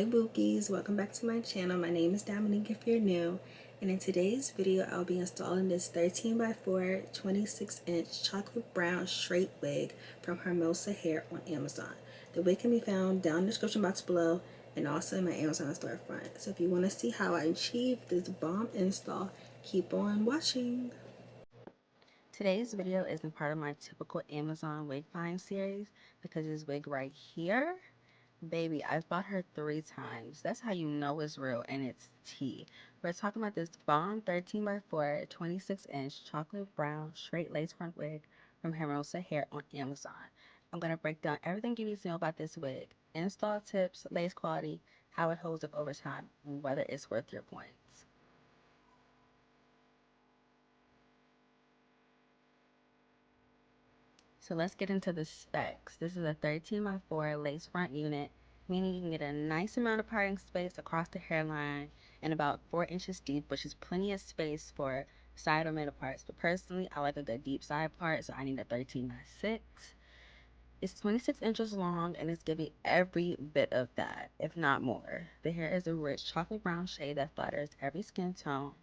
Hi Bookies, welcome back to my channel. My name is Dominique if you're new, and in today's video I'll be installing this 13 by 4 26-inch chocolate brown straight wig from Hermosa hair on Amazon. The wig can be found down in the description box below and also in my Amazon storefront. So if you want to see how I achieved this bomb install, keep on watching. Today's video isn't part of my typical Amazon wig find series because this wig right here, baby, I've bought her 3 times. That's how you know it's real and it's tea. We're talking about this bomb 13 by 4 26-inch chocolate brown straight lace front wig from Hermosa hair on Amazon. I'm going to break down everything you need to know about this wig, install tips, lace quality, how it holds up over time, and whether it's worth your points. So let's get into the specs. This is a 13 by 4 lace front unit, meaning you can get a nice amount of parting space across the hairline and about 4 inches deep, which is plenty of space for side or middle parts. But personally, I like a good deep side part, so I need a 13 by 6. It's 26 inches long and it's giving every bit of that, if not more. The hair is a rich chocolate brown shade that flatters every skin tone.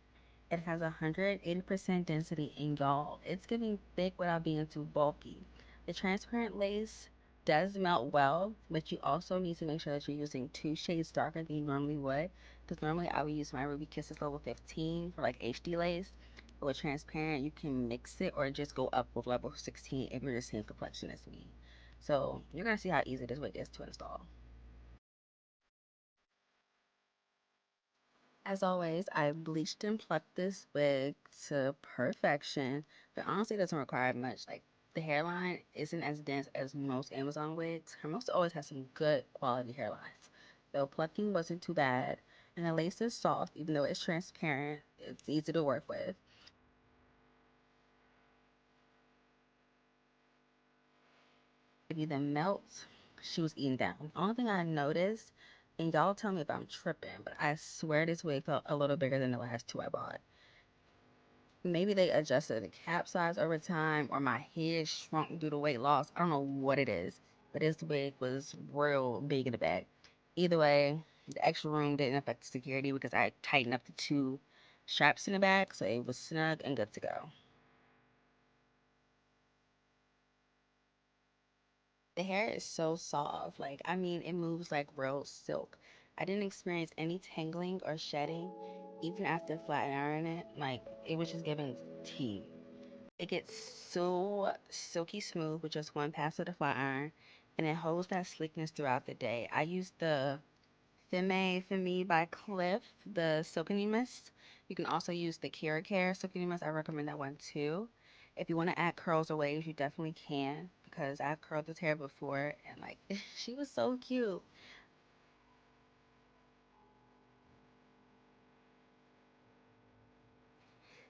It has 180% density, and y'all, it's giving thick without being too bulky. The transparent lace does melt well, but you also need to make sure that you're using 2 shades darker than you normally would, because normally I would use my Ruby Kisses level 15 for like HD lace. But with transparent, you can mix it or just go up with level 16 if you're the same complexion as me. So you're gonna see how easy this wig is to install. As always, I bleached and plucked this wig to perfection, but honestly, it doesn't require much. Like, the hairline isn't as dense as most Amazon wigs. Hermosa always has some good quality hairlines. Though plucking wasn't too bad, and the lace is soft, even though it's transparent, it's easy to work with. Maybe the melt, she was eating down. The only thing I noticed, and y'all tell me if I'm tripping, but I swear this wig felt a little bigger than the last 2 I bought. Maybe they adjusted the cap size over time, or my head shrunk due to weight loss. I don't know what it is, but this wig was real big in the back. Either way, the extra room didn't affect security because I tightened up the 2 straps in the back, so it was snug and good to go. The hair is so soft. Like, I mean, it moves like real silk. I didn't experience any tangling or shedding, even after flat ironing it. Like, it was just giving tea. It gets so silky smooth with just 1 pass of the flat iron, and it holds that slickness throughout the day. I use the Femme by Cliff, the Silkening Mist. You can also use the Care Silkening Mist. I recommend that one too. If you want to add curls or waves, you definitely can, because I've curled this hair before and like she was so cute.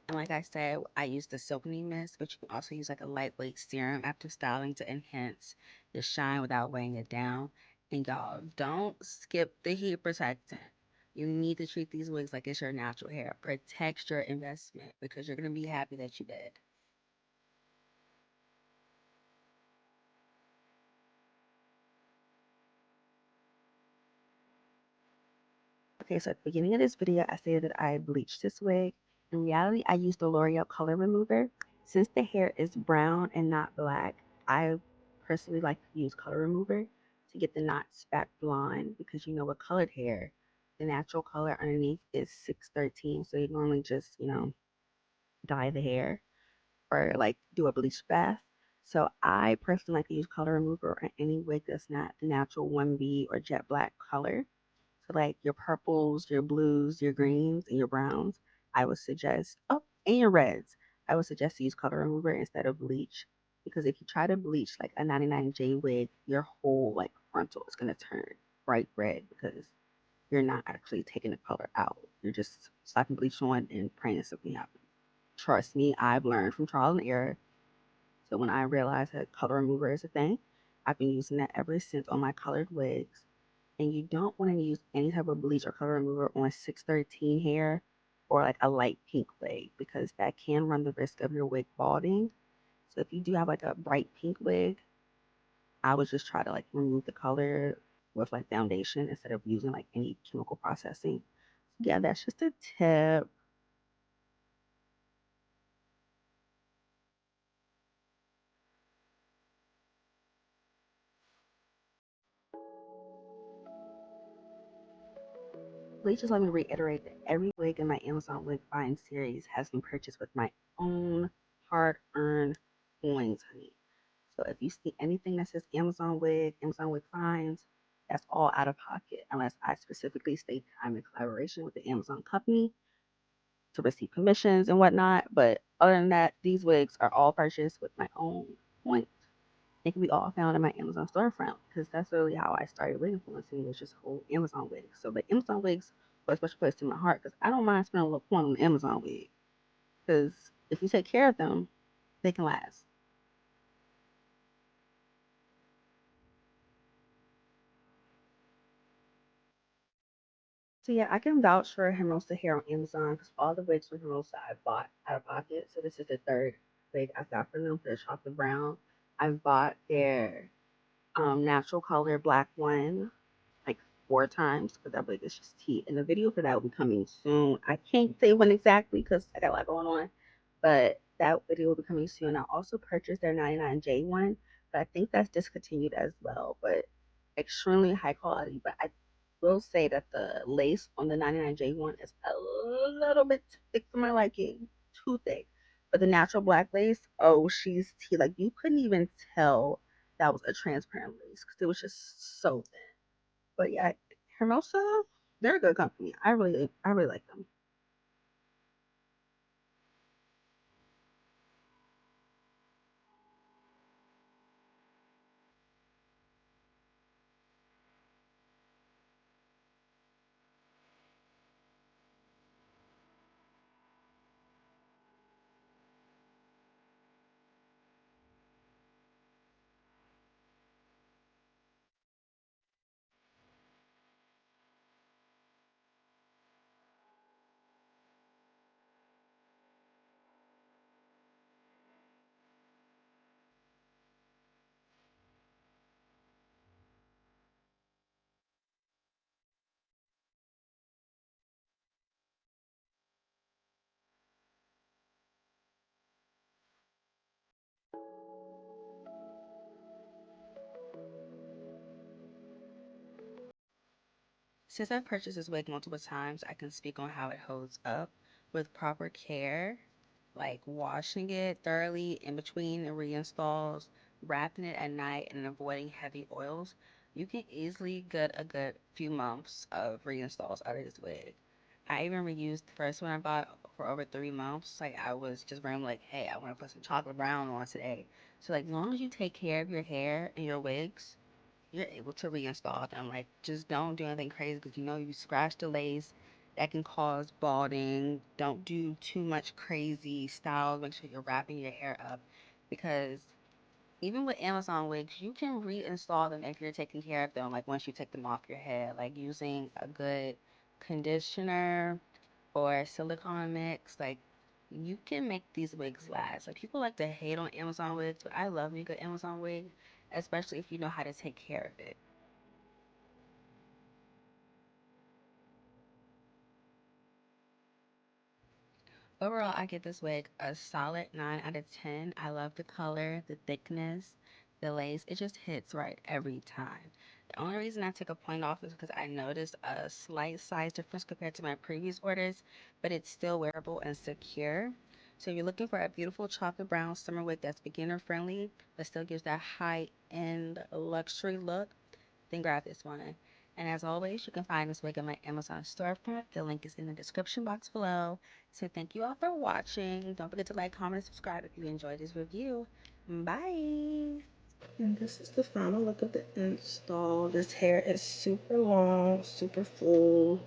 And like I said, I use the Silkening Mist, but you can also use like a lightweight serum after styling to enhance the shine without weighing it down. And y'all, don't skip the heat protectant. You need to treat these wigs like it's your natural hair. Protect your investment because you're going to be happy that you did. Okay, so at the beginning of this video, I stated that I bleached this wig. In reality, I used the L'Oreal Color Remover. Since the hair is brown and not black, I personally like to use Color Remover to get the knots back blonde because you know with colored hair, the natural color underneath is 613. So you normally just, dye the hair or like do a bleach bath. So I personally like to use Color Remover on any wig that's not the natural 1B or jet black color. So like your purples, your blues, your greens, and your browns, I would suggest, oh, and your reds, I would suggest to use color remover instead of bleach. Because if you try to bleach like a 99J wig, your whole like frontal is gonna turn bright red because you're not actually taking the color out. You're just slapping bleach on and praying that something happens. Trust me, I've learned from trial and error. So when I realized that color remover is a thing, I've been using that ever since on my colored wigs. And you don't want to use any type of bleach or color remover on 613 hair or like a light pink wig because that can run the risk of your wig balding. So if you do have like a bright pink wig, I would just try to like remove the color with like foundation instead of using like any chemical processing. Yeah, that's just a tip. Please just let me reiterate that every wig in my Amazon Wig Find series has been purchased with my own hard-earned coins, honey. So if you see anything that says Amazon Wig Finds, that's all out of pocket unless I specifically state I'm in collaboration with the Amazon company to receive commissions and whatnot. But other than that, these wigs are all purchased with my own coins. They can be all found in my Amazon storefront because that's really how I started wig influencing, was just whole Amazon wigs. So the Amazon wigs are a special place in my heart because I don't mind spending a little coin on an Amazon wig because if you take care of them, they can last. So yeah, I can vouch for Hermosa hair on Amazon because all the wigs from Hermosa I bought out of pocket. So this is the third wig I got from them for the chocolate brown. I've bought their natural color black one like 4 times because that wig is just tea. And the video for that will be coming soon. I can't say when exactly because I got a lot going on, but that video will be coming soon. I also purchased their 99J one, but I think that's discontinued as well. But extremely high quality. But I will say that the lace on the 99J one is a little bit too thick for my liking, too thick. But the natural black lace, oh, she's tea. Like you couldn't even tell that was a transparent lace because it was just so thin. But yeah, Hermosa, they're a good company. I really like them. Since I've purchased this wig multiple times, I can speak on how it holds up with proper care, like washing it thoroughly in between the reinstalls, wrapping it at night, and avoiding heavy oils. You can easily get a good few months of reinstalls out of this wig. I even reused the first one I bought for over 3 months. Like I was just wearing like, hey, I want to put some chocolate brown on today. So like, as long as you take care of your hair and your wigs, you're able to reinstall them. Like, just don't do anything crazy because you know you scratch the lace, that can cause balding. Don't do too much crazy styles. Make sure you're wrapping your hair up because even with Amazon wigs, you can reinstall them if you're taking care of them. Like once you take them off your head, like using a good conditioner or silicone mix, like you can make these wigs last. Like people like to hate on Amazon wigs, but I love me a good Amazon wig, especially if you know how to take care of it. Overall, I give this wig a solid 9 out of 10. I love the color, the thickness, the lace. It just hits right every time. The only reason I took a point off is because I noticed a slight size difference compared to my previous orders, but it's still wearable and secure. So if you're looking for a beautiful chocolate brown summer wig that's beginner friendly, but still gives that high-end luxury look, then grab this one. And as always, you can find this wig on my Amazon storefront. The link is in the description box below. So thank you all for watching. Don't forget to like, comment, and subscribe if you enjoyed this review. Bye. And this is the final look of the install. This hair is super long, super full.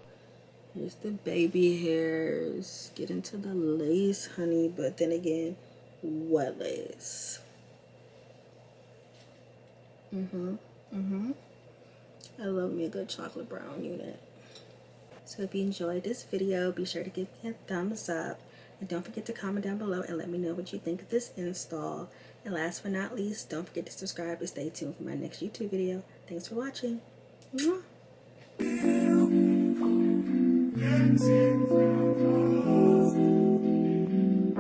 Here's the baby hairs. Get into the lace, honey. But then again, what lace? I love me a good chocolate brown unit. So if you enjoyed this video, be sure to give me a thumbs up. And don't forget to comment down below and let me know what you think of this install. And last but not least, don't forget to subscribe to stay tuned for my next YouTube video. Thanks for watching. Mm.